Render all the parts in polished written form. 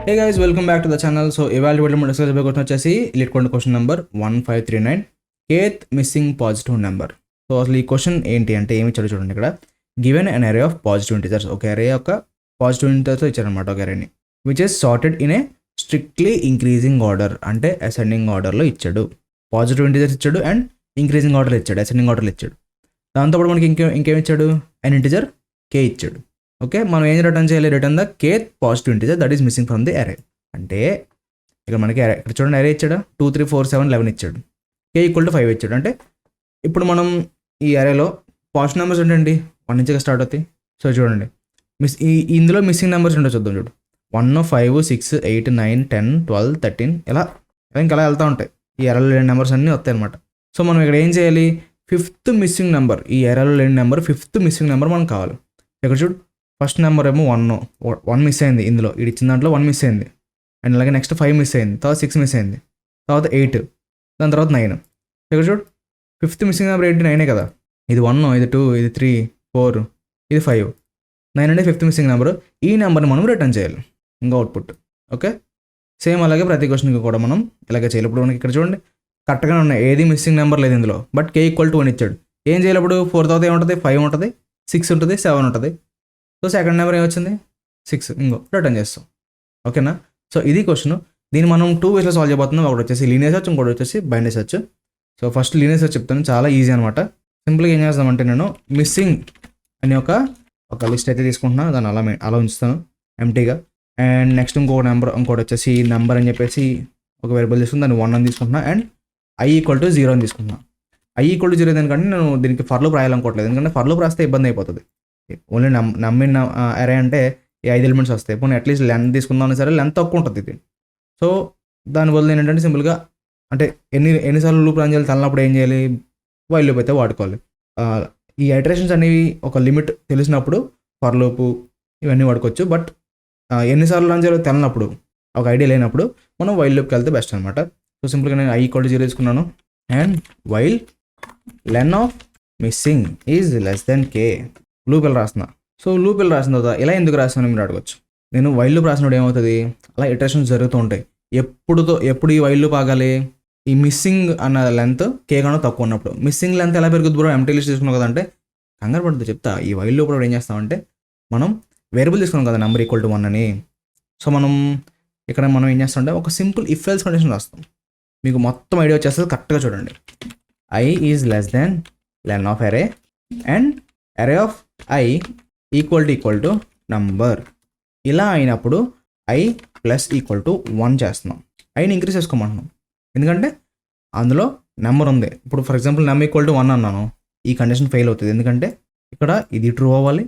Hey guys, welcome back to the channel. So evaluate మనం discuss చేయబోయే question వచ్చేసి lead question number 1539 kth missing positive number. So అసలు ఈ question ఏంటి అంటే ఏమి ఇచ్చాడు చూడండి. ఇక్కడ గివెన్ అన్ అరే ఆఫ్ పాజిటివ్ ఇంటిజర్స్, ఒక అరే యొక్క పాజిటివ్ ఇంటిజర్స్ ఇచ్చారనమాట. ఒక అరేని which is sorted in a strictly increasing order, అంటే అసెండింగ్ ఆర్డర్లో ఇచ్చాడు. పాజిటివ్ ఇంటిజర్స్ ఇచ్చాడు అండ్ ఇంక్రీజింగ్ ఆర్డర్ ఇచ్చాడు, అసెండింగ్ ఆర్డర్లో ఇచ్చాడు. దాంతోపాటు మనకి ఇంకేం ఇచ్చాడు, అన్ ఇంటిజర్ కే ఇచ్చాడు. ఓకే, మనం ఏం రిటర్న్ చేయాలి, return the kth positive integer that is missing from the అరే. అంటే ఇక్కడ మనకి అరే, ఇక్కడ చూడండి అరే ఇచ్చాడు 2 3 4 7 11 ఇచ్చాడు, కే ఈక్వల్ టు 5 ఇచ్చాడు. అంటే ఇప్పుడు మనం ఈ అరేలో పాజిటివ్ నెంబర్స్ ఏంటండి 1 నుంచి స్టార్ట్ అవుతాయి. సో చూడండి ఇందులో మిస్సింగ్ నెంబర్స్ ఉంటాయి, చూద్దాం. చూడు 1 5 6 8 9 10 12 13 ఇలా ఇంకా అలా వెళ్తూ ఉంటాయి. ఈ ఎరలో లేని నెంబర్స్ అన్నీ వస్తాయి అనమాట. సో మనం ఇక్కడ ఏం చేయాలి, ఫిఫ్త్ మిస్సింగ్ నెంబర్, ఈ ఎరలో లేని నెంబర్ ఫిఫ్త్ మిస్సింగ్ నెంబర్ మనకు కావాలి. ఇక్కడ చూడు ఫస్ట్ నెంబర్ ఏమో 1 మిస్ అయింది, ఇందులో ఇది ఇచ్చిన దాంట్లో 1 మిస్ అయింది. అండ్ అలాగే నెక్స్ట్ 5 మిస్ అయింది, తర్వాత 6 మిస్ అయింది, తర్వాత 8, దాని తర్వాత 9. ఇక్కడ చూడు ఫిఫ్త్ మిస్సింగ్ నెంబర్ 9 కదా. ఇది 1, ఇది 2, ఇది 3 4, ఇది 5, 9 అంటే ఫిఫ్త్ మిస్సింగ్ నెంబర్. ఈ నెంబర్ని మనం రిటర్న్ చేయాలి ఇంకా అవుట్పుట్. ఓకే, సేమ్ అలాగే ప్రతి క్వశ్చన్కి కూడా మనం ఇలాగే చేయాలి. ఇప్పుడు మనకి ఇక్కడ చూడండి కరెక్ట్గానే ఉన్నాయి, ఏది మిస్సింగ్ నెంబర్ లేదు ఇందులో. బట్ కే ఈక్వల్ టు 1 ఇచ్చాడు. ఏం చేయాలి ఇప్పుడు, 4 తర్వాత ఏముంటుంది, 5 ఉంటుంది, 6 ఉంటుంది, 7 ఉంటుంది. సో సెకండ్ నెంబర్ ఏమొచ్చింది 6, ఇంకో రిటర్న్ చేస్తాం. ఓకేనా. సో ఇది క్వశ్చన్. దీన్ని మనం 2 వేస్లో సాల్వ్ చేయబోతున్నాం. ఒకటి వచ్చేసి లీనియర్ సెర్చ్, ఇంకోటి వచ్చేసి binary search. So first linear search చెప్తాను, చాలా ఈజీ అనమాట. సింపుల్గా ఏం చేస్తామంటే నేను మిస్సింగ్ అని ఒక లిస్ట్ అయితే తీసుకుంటున్నాను, దాన్ని అలా ఉంచుతాను ఎంటీగా. అండ్ నెక్స్ట్ ఇంకోటి వచ్చేసి నెంబర్ అని చెప్పేసి ఒక వేరియబుల్ తీసుకుని దాన్ని 1 అని తీసుకుంటున్నా. అండ్ i ఈక్వల్ టు 0 అని తీసుకుంటున్నా. i ఈక్వల్ టు 0 ఎందుకంటే నేను దీనికి ఫర్ లూప్ రాయాలనుకోవట్లేదు, ఎందుకంటే ఫర్ లూప్ రాస్తే ఇబ్బంది అయిపోతుంది. ఓన్లీ నమ్మిన అరే అంటే ఈ 5 ఎలిమెంట్స్ వస్తాయి. పోనీ అట్లీస్ట్ లెంత్ తీసుకుందామని సరే లెంత్ తక్కువ ఉంటుంది ఇది. సో దానివల్ల ఏంటంటే సింపుల్గా అంటే ఎన్నిసార్లు లూప్ రన్ చేయాలి తలనప్పుడు ఏం చేయాలి, వైల్ లూప్ అయితే వాడుకోవాలి. ఈ ఐటరేషన్స్ అనేవి ఒక లిమిట్ తెలిసినప్పుడు ఫర్ లూప్ ఇవన్నీ వాడుకోవచ్చు. బట్ ఎన్నిసార్లు రన్ చేయాలో తెలినప్పుడు, ఒక ఐడియా లేనప్పుడు మనం వైల్ లూప్కి వెళ్తే బెస్ట్ అనమాట. సో సింపుల్గా నేను i ఈక్వల్ టు 0 తీసుకున్నాను. And while len of missing is less than k loop వెళ్ళి రాస్తున్నా. సో లూప్ వెళ్ళి రాసిన తర్వాత ఇలా ఎందుకు రాస్తానని మీరు అడగచ్చు. నేను వైల్ లూప్ రాసినప్పుడు ఏమవుతుంది, అలా ఇటరేషన్స్ జరుగుతూ ఉంటాయి. ఎప్పుడు ఈ వైల్ లూప్ ఆగాలి, ఈ మిస్సింగ్ అన్న లెంత్ కే కన్నా తక్కువ ఉన్నప్పుడు. మిస్సింగ్ లెంత్ ఎలా పెరుగుతుంది బ్రో, ఎంటీ లిస్ట్ తీసుకున్నాం కదంటే కంగారు పడుతుంది చెప్తా. ఈ వైల్ లూప్ ఏం చేస్తామంటే మనం వేరియబుల్ తీసుకున్నాం కదా నెంబర్ ఈక్వల్ టు 1 అని. సో ఇక్కడ మనం ఏం చేస్తామంటే ఒక సింపుల్ ఇఫ్ ఎల్స్ కండిషన్ రాస్తాం. మీకు మొత్తం ఐడియా వచ్చేస్తుంది, కరెక్ట్గా చూడండి. i is less than len of array and array of i equal to number. ఇలా అయినప్పుడు i ప్లస్ ఈక్వల్ టు 1 చేస్తున్నాం. iని ఇంక్రీజ్ చేసుకోమంటున్నాం ఎందుకంటే అందులో నెంబర్ ఉంది. ఇప్పుడు for example number equal to 1 అన్నాను, ఈ కండిషన్ ఫెయిల్ అవుతుంది. ఎందుకంటే ఇక్కడ ఇది ట్రూ అవ్వాలి,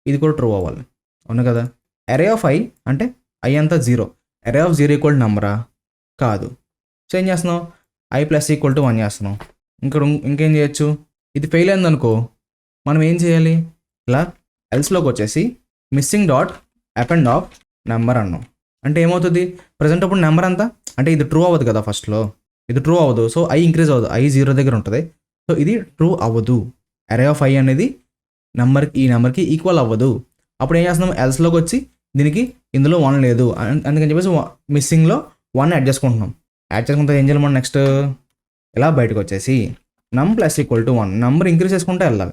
ఇది కూడా ట్రూ అవ్వాలి, అవును కదా. అరే ఆఫ్ i అంటే i అంతా 0, అరే ఆఫ్ 0 ఈక్వల్ టు నంబరా కాదు. సో ఏం చేస్తున్నాం, i ప్లస్ ఈక్వల్ టు 1 చేస్తున్నాం. ఇంకేం చేయొచ్చు, ఇది ఫెయిల్ అయింది అనుకో మనం ఏం చేయాలి, ఇలా ఎల్స్లోకి వచ్చేసి missing dot append of number అన్నాం. అంటే ఏమవుతుంది, ప్రజెంట్ అప్పుడు నెంబర్ అంతా అంటే ఇది ట్రూ అవ్వదు కదా, ఫస్ట్లో ఇది ట్రూ అవ్వదు. సో i ఇంక్రీజ్ అవ్వదు, i 0 దగ్గర ఉంటుంది. సో ఇది ట్రూ అవ్వదు, అరే ఆఫ్ i అనేది ఈ నెంబర్కి ఈక్వల్ అవ్వదు. అప్పుడు ఏం చేస్తున్నాం, ఎల్స్లోకి వచ్చి దీనికి ఇందులో 1 లేదు అందుకని చెప్పేసి మిస్సింగ్లో 1 యాడ్ చేసుకుంటున్నాం. యాడ్ చేసుకుంటే ఏం చేయాలి మనం నెక్స్ట్, ఇలా బయటకు వచ్చేసి నమ్ plus equal to 1 number increase చేసుకుంటే వెళ్ళాలి.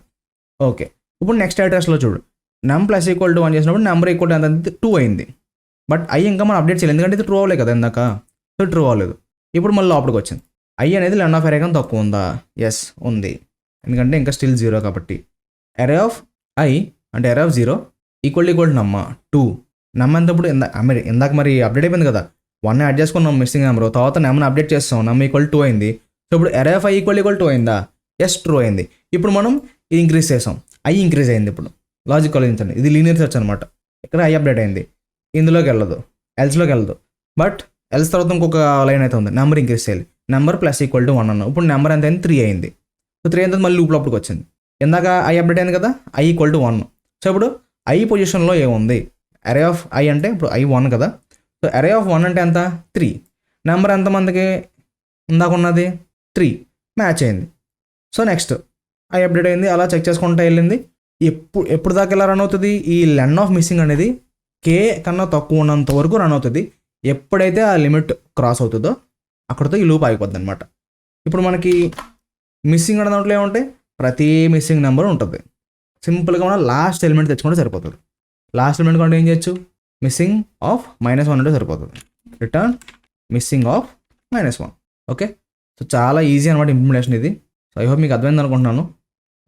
ఓకే, ఇప్పుడు నెక్స్ట్ అడ్రస్లో చూడు నమ్ ప్లస్ ఈక్వల్ టు 1 చేసినప్పుడు నెంబర్ ఈక్వల్ టు ఎంత 2 అయింది. బట్ i ఇంకా మనం అప్డేట్ చేయాలి, ఎందుకంటే ఇది ట్రూ అవ్వలేదు కదా ఇందాక. సో ట్రూ అవ్వలేదు. ఇప్పుడు మళ్ళీ లోపలికి వచ్చింది, i అనేది లెన్ ఆఫ్ అరే కన్నా తక్కువ ఉందా, ఎస్ ఉంది, ఎందుకంటే ఇంకా స్టిల్ 0 కాబట్టి. అరే ఆఫ్ i అంటే అరే ఆఫ్ 0 ఈక్వల్ టు నమ్మ 2. నమ్మ ఎంతప్పుడు ఇందాక మరి అప్డేట్ అయిపోయింది కదా, 1 యాడ్ చేసుకున్నాం మిస్సింగ్ నెంబర్, తర్వాత నెంబర్ని అప్డేట్ చేస్తాం, నమ్మ ఈక్వల్ 2 అయింది. సో ఇప్పుడు అరే ఆఫ్ i ఈక్వల్ 2 అయిందా, ఎస్ ట్రూ అయింది. ఇప్పుడు మనం ఇది ఇంక్రీజ్ చేసాం, i ఇంక్రీజ్ అయింది. ఇప్పుడు లాజిక్ ఆలోచించండి, ఇది లీనియర్ సెర్చ్ అనమాట. ఇక్కడ i అప్డేట్ అయింది, ఇందులోకి వెళ్ళదు, ఎల్స్లోకి వెళ్ళదు. బట్ ఎల్స్ తర్వాత ఇంకొక లైన్ అయితే ఉంది, నెంబర్ ఇంక్రీజ్ చేయాలి. నెంబర్ ప్లస్ ఈక్వల్ టు 1 అన్నాం. ఇప్పుడు నెంబర్ ఎంత అయింది, 3 అయింది. సో 3 అయిన తర్వాత మళ్ళీ లూప్ లోపలికి వచ్చింది. ఇందాక i అప్డేట్ అయింది కదా, i ఈక్వల్ టు 1. సో ఇప్పుడు i పొజిషన్లో ఏముంది, అరే ఆఫ్ i అంటే ఇప్పుడు i 1 కదా. సో అరే ఆఫ్ 1 అంటే ఎంత 3. నెంబర్ ఎంతమందికి ఇందాక ఉన్నది 3, మ్యాచ్ అయింది. సో నెక్స్ట్ i అప్డేట్ అయింది, అలా చెక్ చేసుకుంటూ వెళ్ళింది. ఎప్పుడు దాకా ఎలా రన్ అవుతుంది, ఈ లెన్ ఆఫ్ మిస్సింగ్ అనేది కే కన్నా తక్కువ ఉన్నంత వరకు రన్ అవుతుంది. ఎప్పుడైతే ఆ లిమిట్ క్రాస్ అవుతుందో అక్కడితో ఈ లూప్ ఆగిపోద్ది అనమాట. ఇప్పుడు మనకి మిస్సింగ్ అనే దాంట్లో ఏముంటాయి, ప్రతి మిస్సింగ్ నెంబర్ ఉంటుంది. సింపుల్గా మనం లాస్ట్ ఎలిమెంట్ తెచ్చుకుంటే సరిపోతుంది. లాస్ట్ ఎలిమెంట్ కంటే ఏం చేయొచ్చు, మిస్సింగ్ ఆఫ్ -1 అంటే సరిపోతుంది. Return missing of -1. Okay, so చాలా ఈజీ అనమాట ఇంప్లిమెంటేషన్ ఇది. సో ఐ హోప్ మీకు అర్థమైంది అనుకుంటున్నాను.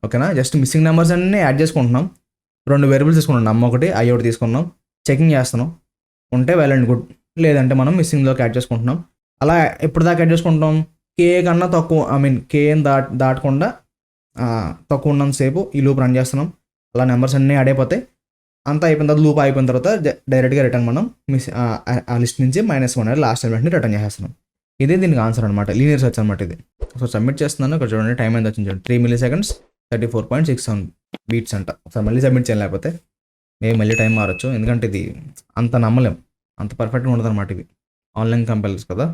ఓకేనా, జస్ట్ మిస్సింగ్ నెంబర్స్ అన్నీ యాడ్ చేసుకుంటున్నాం. 2 వేరియబుల్స్ తీసుకున్నాం, నమ్మ ఒకటి ఐ ఒకటి తీసుకున్నాం, చెకింగ్ చేస్తున్నాం. ఉంటే వెల్ అండ్ గుడ్, లేదంటే మనం మిస్సింగ్లోకి యాడ్ చేసుకుంటున్నాం. అలా ఎప్పుడు దాకా యాడ్ చేసుకుంటాం, కే కన్నా తక్కువ, ఐ మీన్ కేని దాటకుండా తక్కువ ఉన్నంతసేపు ఈ లూప్ రన్ చేస్తున్నాం. అలా నెంబర్స్ అన్నీ యాడ్ అయిపోతాయి. అంతా అయిపోయిన తర్వాత లూప్ అయిపోయిన తర్వాత డైరెక్ట్గా రిటర్న్ మనం ఆ లిస్ట్ నుంచి -1 అనేది లాస్ట్ ఎలిమెంట్ని రిటర్న్ చేసేస్తున్నాం. ఇదే దీనికి ఆన్సర్ అనమాట, లీనియర్ సెర్చ్ అనమాట ఇది. సో సబ్మిట్ చేస్తున్నాను, ఇక్కడ చూడండి టైం ఎంత వచ్చింది చూడండి, 3 milliseconds 34.67 బీట్స్ అంట. ఒకసారి మళ్ళీ సబ్మిట్ చేయాలి, లేకపోతే మేము మళ్ళీ టైం మారచ్చు, ఎందుకంటే ఇది అంత నమ్మలేం, అంత పర్ఫెక్ట్గా ఉండదు అనమాట. ఇది ఆన్లైన్ కంపెనీస్ కదా.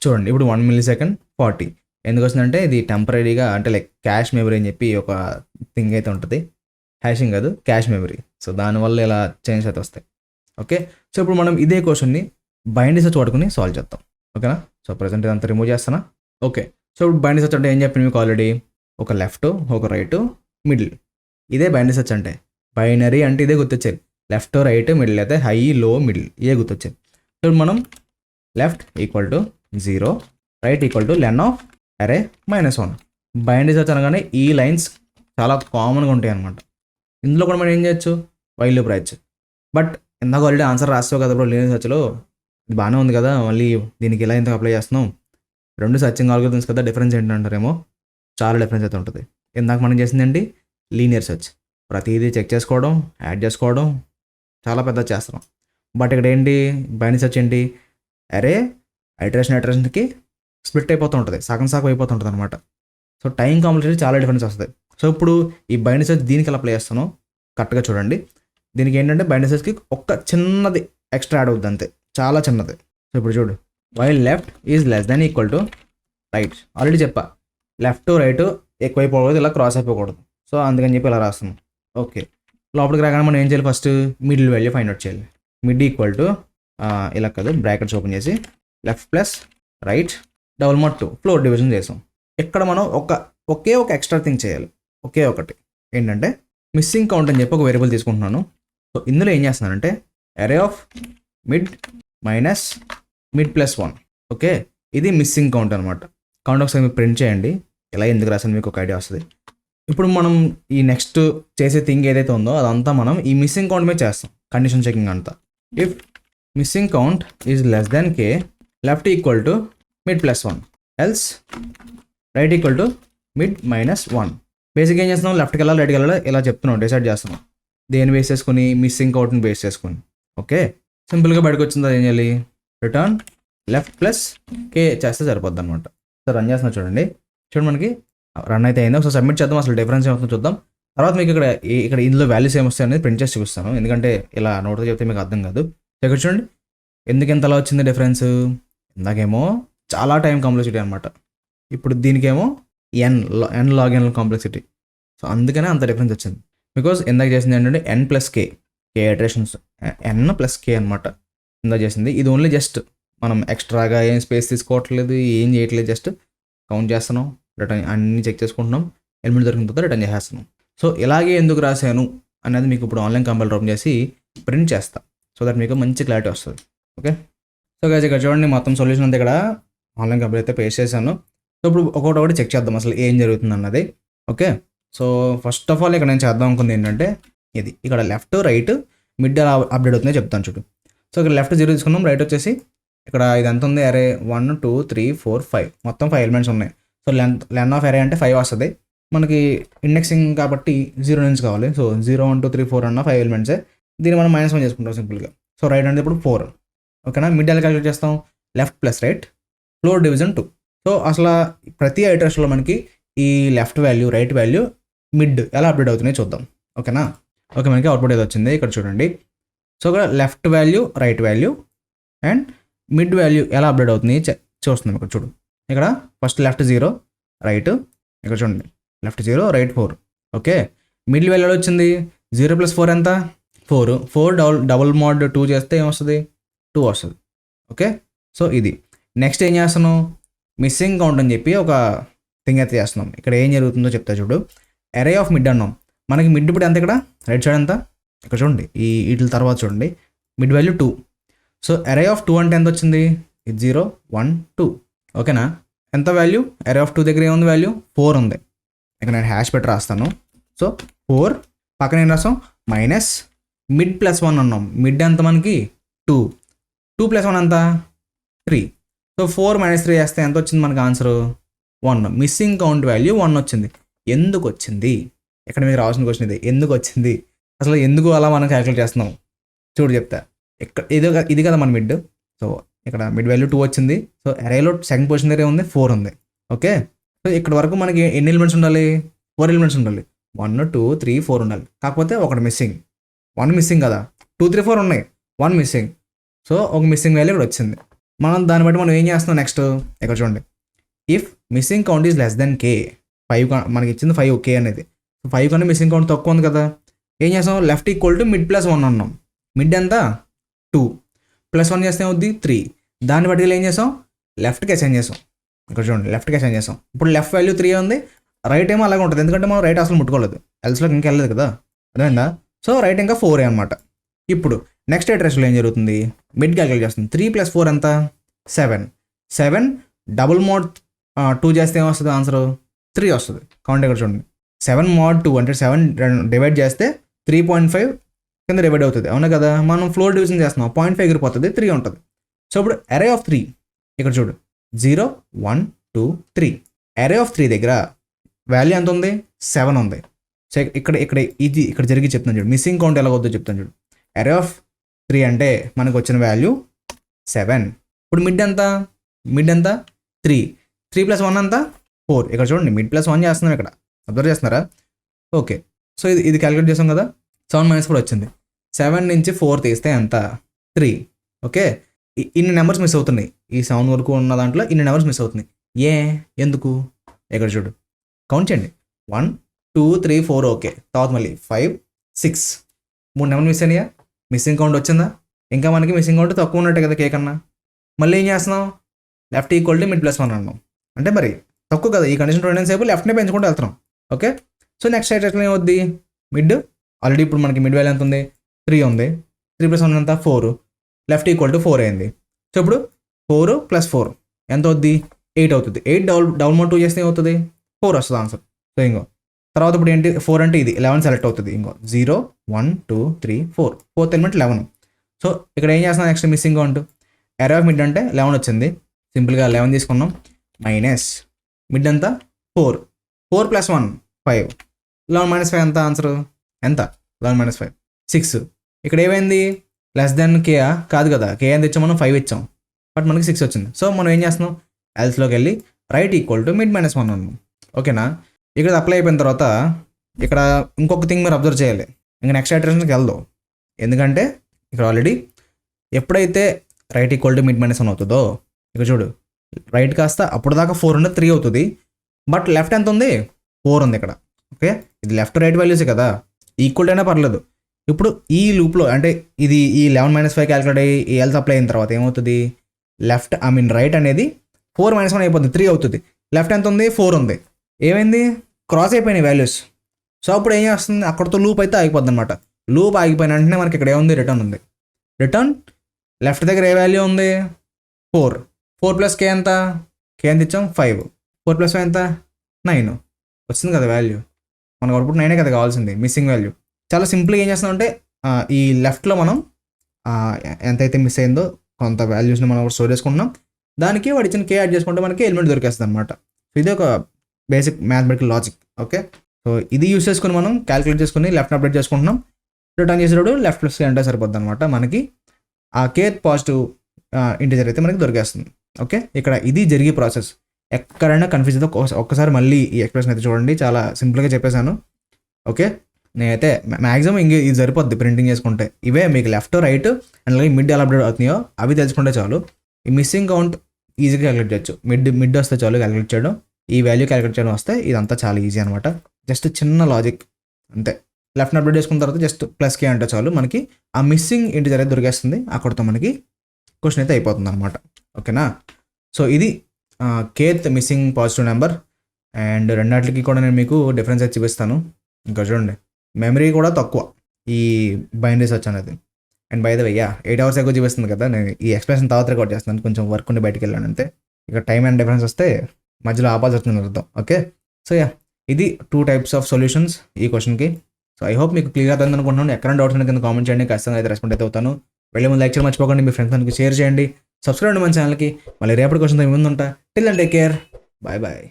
చూడండి ఇప్పుడు 1 millisecond 40 ఎందుకు వస్తుందంటే ఇది టెంపరీగా, అంటే లైక్ క్యాష్ మెమరీ అని చెప్పి ఒక థింగ్ అయితే ఉంటుంది, హ్యాషింగ్ కాదు క్యాష్ మెమరీ. సో దానివల్ల ఇలా చేంజ్ అయితే వస్తాయి. ఓకే, సో ఇప్పుడు మనం ఇదే క్వశ్చన్ని బైండ్ సెర్చ్ వాడుకుని సాల్వ్ చేద్దాం. ఓకేనా, సో ప్రజెంట్ ఇదంతా రిమూవ్ చేస్తానా. ఓకే, సో ఇప్పుడు బైండ్ సెర్చ్ అంటే ఏం చెప్పిన మీకు ఆల్రెడీ, ఒక లెఫ్ట్ ఒక రైట్ మిడిల్, ఇదే బైనరీ సెర్చ్ అంటే. బైనరీ అంటే ఇదే గుర్తొచ్చేది, లెఫ్ట్ రైట్ మిడిల్, అయితే హై లో మిడిల్, ఇదే గుర్తొచ్చేది. ఇప్పుడు మనం left equal to 0, right equal to len of array -1. Binary search అనగానే ఈ లైన్స్ చాలా కామన్గా ఉంటాయి అనమాట. ఇందులో కూడా మనం ఏం చేయొచ్చు, వైల్ లూప్ రాయొచ్చు. బట్ ఇందాక ఆల్రెడీ ఆన్సర్ రాస్తావు కదా బ్రో లీనియర్ సెర్చ్లో, ఇది బాగానే ఉంది కదా, మళ్ళీ దీనికి ఎలా ఇంత అప్లై చేస్తున్నాం, 2 సర్చింగ్ ఆల్గోరిథమ్స్ కదా, డిఫరెన్స్ ఏంటంటారేమో, చాలా డిఫరెన్స్ అయితే ఉంటుంది. ఇందాక మనం చేసిందండి లీనియర్ సెర్చ్, ప్రతిదీ చెక్ చేసుకోవడం, యాడ్ చేసుకోవడం, చాలా పెద్ద చేస్తున్నాం. బట్ ఇక్కడ ఏంటి, బైనరీ సెర్చ్ ఏంటి, అరే ఐటరేషన్కి స్ప్లిట్ అయిపోతూ ఉంటుంది, సగం అయిపోతూ ఉంటుంది అనమాట. సో టైం కాంప్లెక్సిటీ చాలా డిఫరెన్స్ వస్తుంది. సో ఇప్పుడు ఈ బైనరీ సెర్చ్ దీనికి ఎలా అప్లై చేస్తానో కరెక్ట్గా చూడండి. దీనికి ఏంటంటే బైనరీ సెర్చ్కి ఒక్క చిన్నది ఎక్స్ట్రా యాడ్ అవుతుంది అంతే, చాలా చిన్నది. సో ఇప్పుడు చూడు, while left is less than equal to right, already చెప్పా లెఫ్ట్ రైట్ ఎక్కువైపోకూడదు, ఇలా క్రాస్ అయిపోకూడదు. సో అందుకని చెప్పి ఇలా రాస్తున్నాం. ఓకే, లోపలికి రాగానే మనం ఏం చేయాలి, first middle value find out చేయాలి. మిడ్ ఈక్వల్ టు ఇలా కాదు, బ్రాకెట్స్ ఓపెన్ చేసి left plus right -2 floor division చేసాం. ఇక్కడ మనం ఒకే ఒక ఎక్స్ట్రా థింగ్ చేయాలి, ఒకే ఒకటి ఏంటంటే మిస్సింగ్ కౌంట్ అని చెప్పి ఒక వేరియబుల్ తీసుకుంటున్నాను. సో ఇందులో ఏం చేస్తున్నానంటే అరే of mid minus mid +1. Okay, ఇది మిస్సింగ్ కౌంట్ అనమాట. కౌంట్ ఒకసారి మీరు ప్రింట్ చేయండి, ఇలా ఎందుకు రాసాను మీకు ఒక ఐడియా వస్తుంది. ఇప్పుడు మనం ఈ నెక్స్ట్ చేసే థింగ్ ఏదైతే ఉందో అదంతా మనం ఈ మిస్సింగ్ కౌంట్ మీద చేస్తాం, కండిషన్ చెకింగ్ అంతా. If missing count is less than K, left equal to mid +1, else right equal to mid -1. బేసిక్గా ఏం చేస్తున్నాం, లెఫ్ట్కి వెళ్ళాలి రైట్కి వెళ్ళాలి ఇలా చెప్తున్నాం, డిసైడ్ చేస్తున్నాం. దేని బేస్ చేసుకుని, మిస్సింగ్ కౌంట్ని బేస్ చేసుకుని. ఓకే, సింపుల్గా బయటకు వచ్చింది, ఏం చేయాలి, రిటర్న్ లెఫ్ట్ ప్లస్ కే చేస్తే సరిపోద్ది అనమాట. సో రన్ చేస్తున్నా చూడండి, మనకి రన్ అయితే అయింది. ఒకసారి సబ్మిట్ చేద్దాం, అసలు డిఫరెన్స్ ఏమవుతుందో చూద్దాం. తర్వాత మీకు ఇక్కడ ఇందులో వాల్యూస్ ఏమొస్తాయి అనేది ప్రింట్ చేసి చూపిస్తాను, ఎందుకంటే ఇలా నోట్తో చెప్తే మీకు అర్థం కాదు. ఇక్కడ చూడండి ఎందుకు ఎంత అలా వచ్చింది డిఫరెన్స్. ఇందాకేమో చాలా టైం కాంప్లెక్సిటీ అనమాట, ఇప్పుడు దీనికేమో n log n complexity. So అందుకనే అంత డిఫరెన్స్ వచ్చింది. బికాజ్ ఇందాక చేసింది ఏంటంటే n+k, k ఇటరేషన్స్ n+k అనమాట ఇందాక చేసింది. ఇది ఓన్లీ జస్ట్ మనం ఎక్స్ట్రాగా ఏం స్పేస్ తీసుకోవట్లేదు, ఏం చేయట్లేదు, జస్ట్ కౌంట్ చేస్తున్నాం, రిటర్న్ అన్నీ చెక్ చేసుకుంటున్నాం, ఎలిమెంట్ దొరికిన తర్వాత రిటర్న్ చేసేస్తున్నాం. సో ఇలాగే ఎందుకు రాశాను అనేది మీకు ఇప్పుడు ఆన్లైన్ కంపైలర్ ఓపెన్ చేసి ప్రింట్ చేస్తా, సో దట్ మీకు మంచి క్లారిటీ వస్తుంది. ఓకే, సో గైస్ ఇక్కడ చూడండి మొత్తం సొల్యూషన్ అంతా ఇక్కడ ఆన్లైన్ కంపైలర్ అయితే పేస్ట్ చేశాను. సో ఇప్పుడు ఒకటి చెక్ చేద్దాం అసలు ఏం జరుగుతుంది అన్నది. Okay, so first of all ఇక్కడ నేను చేద్దాం అనుకుంది ఏంటంటే ఇది, ఇక్కడ లెఫ్ట్ రైట్ మిడ్ ఎలా అప్డేట్ అవుతుందో చెప్తాను చూడు. సో ఇక్కడ లెఫ్ట్ 0 తీసుకున్నాం, రైట్ వచ్చేసి ఇక్కడ ఇది ఎంత ఉంది, అరే 1 2 3 4 5 మొత్తం 5 ఎలిమెంట్స్ ఉన్నాయి. సో లెన్ ఆఫ్ అరే అంటే 5 వస్తుంది మనకి, ఇండెక్సింగ్ కాబట్టి 0 నుంచి కావాలి. సో 0 1 2 3 4 అన్న 5 ఎలిమెంట్సే, దీన్ని మనం -1 చేసుకుంటాం సింపుల్గా. సో రైట్ అంటే ఇప్పుడు 4. ఓకేనా, మిడ్ ఎలా క్యాలిక్యులేట్ చేస్తాం, left plus right floor division 2. So అసలు ప్రతి ఐటరేషన్లో మనకి ఈ left value right value mid ఎలా అప్డేట్ అవుతున్నాయి చూద్దాం. ఓకేనా, ఓకే మనకి అవుట్పుట్ ఏది వచ్చింది ఇక్కడ చూడండి. సో ఇక్కడ left value right value and mid value ఎలా అప్డేట్ అవుతుంది చూస్తున్నాం. ఇక్కడ చూడు, ఇక్కడ ఫస్ట్ లెఫ్ట్ 0 రైట్, ఇక్కడ చూడండి left 0 right 4. Okay, middle value వచ్చింది 0 + 4 ఎంత, 4 డబుల్ mod 2 చేస్తే ఏమొస్తుంది, 2 వస్తుంది. ఓకే, సో ఇది నెక్స్ట్ ఏం చేస్తున్నాం, మిస్సింగ్ కౌంట్ అని చెప్పి ఒక థింగ్ అయితే చేస్తున్నాం. ఇక్కడ ఏం జరుగుతుందో చెప్తా చూడు. అరే ఆఫ్ మిడ్ అన్నాం, మనకి మిడ్ ఇప్పుడు ఎంత, ఇక్కడ రైట్ సైడ్ ఎంత, ఇక్కడ చూడండి, ఈ వీటి తర్వాత చూడండి మిడ్ వాల్యూ 2. సో అరే ఆఫ్ 2 అంటే ఎంత వచ్చింది, ఇది 0 1 2. ఓకేనా, ఎంత వాల్యూ, అరే ఆఫ్ 2 దగ్గర ఏముంది వాల్యూ 4 ఉంది. ఇక్కడ నేను హ్యాష్ పెట్టి రాస్తాను. సో 4 పక్కన ఏం రాస్తాం, మైనస్ మిడ్ ప్లస్ 1 అన్నాం, మిడ్ ఎంత మనకి 2, 2 ప్లస్ 1 ఎంత 3. సో 4 మైనస్ 3 వేస్తే ఎంత వచ్చింది మనకి ఆన్సర్ 1. మిస్సింగ్ కౌంట్ వాల్యూ 1 వచ్చింది. ఎందుకు వచ్చింది, ఇక్కడ మీకు రావాల్సిన క్వశ్చన్ ఇది, ఎందుకు వచ్చింది అసలు, ఎందుకు అలా మనం క్యాలిక్యులేట్ చేస్తున్నాం చూడు చెప్తా. ఇక్కడ ఇది కదా మన మిడ్. సో ఇక్కడ మిడ్ వాల్యూ 2 వచ్చింది. సో అరేలో సెకండ్ పొజిషన్ దగ్గర ఉంది 4 ఉంది. ఓకే, సో ఇక్కడ వరకు మనకి ఎన్ని ఎలిమెంట్స్ ఉండాలి, 4 ఎలిమెంట్స్ ఉండాలి. 1 2 3 4 ఉండాలి. కాకపోతే ఒకటి మిస్సింగ్, 1 మిస్సింగ్ కదా, 2 3 4 ఉన్నాయి, 1 మిస్సింగ్. సో ఒక మిస్సింగ్ వాల్యూ ఇక్కడ వచ్చింది. మనం దాన్ని బట్టి మనం ఏం చేస్తున్నాం నెక్స్ట్, ఇక్కడ చూడండి, if missing count is less than k, 5 మనకి ఇచ్చింది 5 కే అనేది, 5 కన్నా మిస్సింగ్ కౌంట్ తక్కువ ఉంది కదా, ఏం చేస్తాం, left equal to mid plus 1 అన్నాం. మిడ్ ఎంత 2 ప్లస్ 1 చేస్తే అవుద్ది 3. దాన్ని బట్టి ఏం చేస్తాం, లెఫ్ట్కి అసైన్ చేస్తాం. ఇక్కడ చూడండి, లెఫ్ట్కి అసైన్ చేస్తాం. ఇప్పుడు లెఫ్ట్ వాల్యూ 3 ఉంది, రైట్ ఏమో అలాగే ఉంటుంది, ఎందుకంటే మనం రైట్ అసలు ముట్టుకోలేదు, ఎల్స్లోకి ఇంకా వెళ్ళలేదు కదా, అదేందా. సో రైట్ ఇంకా 4 అనమాట. ఇప్పుడు నెక్స్ట్ అడ్రస్లో ఏం జరుగుతుంది, మిడ్ క్యాలిక్యులేట్ చేస్తుంది. 3 + 4 ఎంత 7. 7 డబుల్ మోడ్ 2 చేస్తే ఏమొస్తుంది ఆన్సర్ 3 వస్తుంది. కౌంట్ ఇక్కడ చూడండి, 7 mod 2 అంటే 7 డివైడ్ చేస్తే 3.5 కింద డివైడ్ అవుతుంది, అవునా కదా. మనం ఫ్లోర్ డివిజన్ చేస్తున్నాం, 0.5 ఎగిరిపోతుంది, 3 ఉంటుంది. సో ఇప్పుడు అరే ఆఫ్ 3 ఇక్కడ చూడు, 0 1 2 3. అరే ఆఫ్ 3 దగ్గర వాల్యూ ఎంత ఉంది, 7 ఉంది. సో ఇక్కడ ఇక్కడ ఇది ఇక్కడ జరిగి చెప్తాను చూడు, మిస్సింగ్ కౌంట్ ఎలా వద్దో చెప్తాను చూడు. అరే ఆఫ్ 3 అంటే మనకు వచ్చిన వాల్యూ 7. ఇప్పుడు మిడ్ ఎంత, మిడ్ ఎంత 3, 3 + 1 ఎంత 4. ఇక్కడ చూడండి, మిడ్ ప్లస్ 1 చేస్తున్నాం, ఇక్కడ అబ్జర్వ్ చేస్తున్నారా. ఓకే, సో ఇది క్యాలిక్యులేట్ చేసాం కదా, 7 - 4 వచ్చింది. 7 నుంచి 4 తీస్తే ఎంత 3. ఓకే, ఇన్ని నెంబర్స్ మిస్ అవుతున్నాయి, ఈ 7 వరకు ఉన్న దాంట్లో ఇన్ని నెంబర్స్ మిస్ అవుతున్నాయి. ఎందుకు, ఇక్కడ చూడు, కౌంట్ చేయండి, 1 2 3 4. ఓకే, తర్వాత మళ్ళీ 5 6, 3 నెంబర్లు మిస్ అయినాయా, మిస్సింగ్ కౌంట్ వచ్చిందా. ఇంకా మనకి మిస్సింగ్ కౌంట్ తక్కువ ఉన్నట్టే కదా కే కన్నా. మళ్ళీ ఏం చేస్తున్నాం, left equal to mid plus 1 అన్నాం, అంటే మరి తక్కువ కదా, ఈ కండిషన్ 2 సేపు లెఫ్ట్నే పెంచుకుంటూ వెళ్తున్నాం. ఓకే, సో నెక్స్ట్ ఎట్లా ఏమవుద్ది, మిడ్ ఆల్రెడీ ఇప్పుడు మనకి మిడ్ వాల్యూ ఎంత ఉంది 3 ఉంది, 3 + 1 ఎంత 4, లెఫ్ట్ ఈక్వల్ టు 4 అయింది. సో ఇప్పుడు 4 + 4 ఎంత అవుద్ది 8 అవుతుంది. 8 డబుల్ మోడ్ 2 చేస్తే ఏమవుతుంది 4 వస్తుంది ఆన్సర్. సో ఇంకో తర్వాత ఇప్పుడు ఏంటి, 4 అంటే ఇది 11 సెలెక్ట్ అవుతుంది. ఇంకో 0 1 2 3 4, ఫోర్త్ ఎలిమెంట్ 11. సో ఇక్కడ ఏం చేస్తున్నాం నెక్స్ట్, మిస్సింగ్ కౌంట్ అరే ఆఫ్ మిడ్ అంటే 11 వచ్చింది, సింపుల్గా 11 తీసుకున్నాం, మైనస్ మిడ్ ఎంత 4, 4 + 1 5, 11 - 5 ఎంత ఆన్సర్, ఎంత 11 - 5 6. ఇక్కడ ఏమైంది, లెస్ దెన్ కే కాదు కదా, కే ఎంత ఇచ్చాం మనం 5 ఇచ్చాం, బట్ మనకి 6 వచ్చింది. సో మనం ఏం చేస్తున్నాం, ఎల్స్లోకి వెళ్ళి రైట్ ఈక్వల్ టు మిడ్ -1 అన్నాం. ఓకేనా, ఇక్కడ అప్లై అయిపోయిన తర్వాత ఇక్కడ ఇంకొక థింగ్ మీరు అబ్జర్వ్ చేయాలి, ఇంకా నెక్స్ట్ ఇటరేషన్కి వెళ్దాం. ఎందుకంటే ఇక్కడ ఆల్రెడీ ఎప్పుడైతే రైట్ ఈక్వల్ టు మిడ్ -1 అవుతుందో, ఇక్కడ చూడు, రైట్ కాస్త అప్పుడు దాకా 4 ఉంటే 3 అవుతుంది, బట్ లెఫ్ట్ ఎంత ఉంది 4 ఉంది ఇక్కడ. ఓకే, ఇది లెఫ్ట్ రైట్ వాల్యూసే కదా, ఈక్వల్ అయినా పర్లేదు. ఇప్పుడు ఈ లూప్లో అంటే ఇది ఈ 11 - 5 క్యాలిక్యులేట్ అయ్యి ఈ ఎల్స్ అప్లై అయిన తర్వాత ఏమవుతుంది, లెఫ్ట్ రైట్ అనేది 4 - 1 అయిపోతుంది, 3 అవుతుంది. లెఫ్ట్ ఎంత ఉంది 4 ఉంది, ఏమైంది క్రాస్ అయిపోయినాయి వాల్యూస్. సో అప్పుడు ఏం చేస్తుంది, అక్కడితో లూప్ అయితే ఆగిపోద్ది అనమాట. లూప్ ఆగిపోయిన వెంటనే మనకి ఇక్కడ ఏముంది, రిటర్న్ ఉంది. రిటర్న్ లెఫ్ట్ దగ్గర ఏ వాల్యూ ఉంది 4, 4 + కే ఎంత, కే ఎంత ఇచ్చాం 5, 4 + 5 ఎంత 9 వచ్చింది కదా వాల్యూ. మనకు అవుట్పుట్ 9 కదా కావాల్సింది, మిస్సింగ్ వాల్యూ. చాలా సింపుల్గా ఏం చేస్తున్నాం అంటే ఈ లెఫ్ట్లో మనం ఎంతైతే మిస్ అయిందో కొంత వాల్యూస్ని మనం స్టోర్ చేసుకుంటున్నాం, దానికి వాడు ఇచ్చిన కే యాడ్ చేసుకుంటే మనకి ఎలిమెంట్ దొరికేస్తుంది అనమాట. సో ఇది ఒక basic mathematical logic. Okay, so ఇది యూస్ చేసుకుని మనం క్యాలిక్యులేట్ చేసుకుని లెఫ్ట్ అప్డేట్ చేసుకుంటున్నాం. రిటర్న్ చేసేటప్పుడు లెఫ్ట్ ప్లస్ అంటే సరిపోద్ది అనమాట, మనకి ఆ కే పాజిటివ్ ఇంటిజర్ అయితే మనకి దొరికేస్తుంది. ఓకే, ఇక్కడ ఇది జరిగే ప్రాసెస్. ఎక్కడైనా కన్ఫ్యూజ్ అయితే ఒక్కసారి మళ్ళీ ఈ ఎక్స్ప్రెషన్ అయితే చూడండి, చాలా సింపుల్గా చెప్పేశాను. ఓకే, నేనైతే మ్యాక్సిమం ఇది సరిపోద్ది ప్రింటింగ్ చేసుకుంటే. ఇవే మీకు లెఫ్ట్ రైట్ అండ్ అలాగే మిడ్ ఎలా అప్డేట్ అవుతున్నాయో అవి తెలుసుకుంటే చాలు. ఈ మిస్సింగ్ కౌంట్ ఈజీగా క్యాలిక్యులేట్ చేయొచ్చు, మిడ్ వస్తే చాలు క్యాలిక్యులేట్ చేయడం, ఈ వాల్యూ క్యాలిక్యులేట్ చేయడం వస్తే ఇదంతా చాలా ఈజీ అనమాట. జస్ట్ చిన్న లాజిక్ అంతే. లెఫ్ట్ని అప్డేట్ చేసుకున్న తర్వాత జస్ట్ ప్లస్ కే అంటే చాలు, మనకి ఆ మిస్సింగ్ ఇంటిజర్ అయితే దొరికేస్తుంది. అక్కడితో మనకి క్వశ్చన్ అయితే అయిపోతుంది అనమాట. ఓకేనా? సో ఇది kth missing positive number. And రెండాటికి కూడా నేను మీకు డిఫరెన్స్ అయితే చూపిస్తాను. ఇంకా చూడండి, మెమరీ కూడా తక్కువ ఈ బైనరీ సెర్చ్ అనేది. And by the way 8 hours ఎక్కువ చూపిస్తుంది కదా, నేను ఈ ఎక్స్ప్రెషన్ తర్వాత రికార్డ్ చేస్తున్నాను, కొంచెం వర్క్ ఉండి బయటికి వెళ్ళాను అంతే. ఇక టైం అండ్ డిఫరెన్స్ వస్తే మధ్యలో ఆపాల్సి వస్తుంది అర్థం. ఓకే, సో ఇది 2 types ఆఫ్ సొల్యూషన్స్ ఈ క్వశ్చన్కి. సో ఐ హోప్ మీకు క్లియర్ అవుతుంది అనుకుంటున్నాను. ఎక్కడ డౌట్స్ ఉన్న కింద కామెంట్ చేయండి, ఖచ్చితంగా అయితే రెస్పాండ్ అయితే అవుతాను. వెళ్ళే ముందు లైక్ చేయడం మర్చిపోకండి, మీ ఫ్రెండ్స్ అందరికీ షేర్ చేయండి, సబ్స్క్రైబ్ అండి మన ఛానల్కి. మళ్ళీ రేపటి క్వశ్చన్తో ముందు ఉంటా. Till then take care, bye bye.